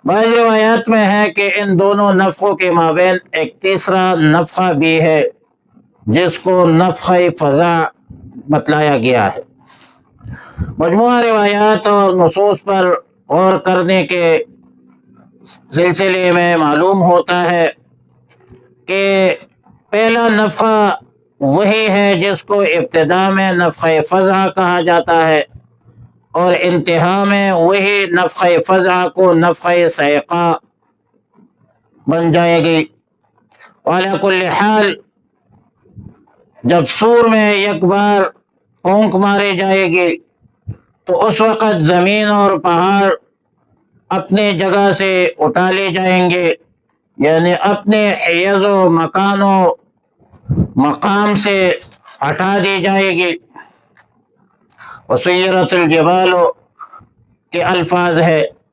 बाज़ रिवायात में है कि इन दोनों नफ़ों के माबैन एक तीसरा नफ़ा भी है जिसको नफ़ा फ़ज़ा बतलाया गया है। मजमूआ रिवायात और नसूस पर गौर करने के सिलसिले में मालूम होता है कि पहला नफ़ा वही है जिसको इब्तिदा में नफ़ा फ़ज़ा कहा जाता है और इंतहा में वही नफ़ा फ़ज़ा को नफ़ा सैक़ा बन जाएगी। वाला कुल्ल हाल जब सूर में एक बार फूंक मारी जाएगी तो उस वक़्त ज़मीन और पहाड़ अपने जगह से उठा ले जाएंगे, यानी अपने हैज़ो मकानो मकाम से हटा दी जाएगी। वसीरतुल जबाल के अल्फाज है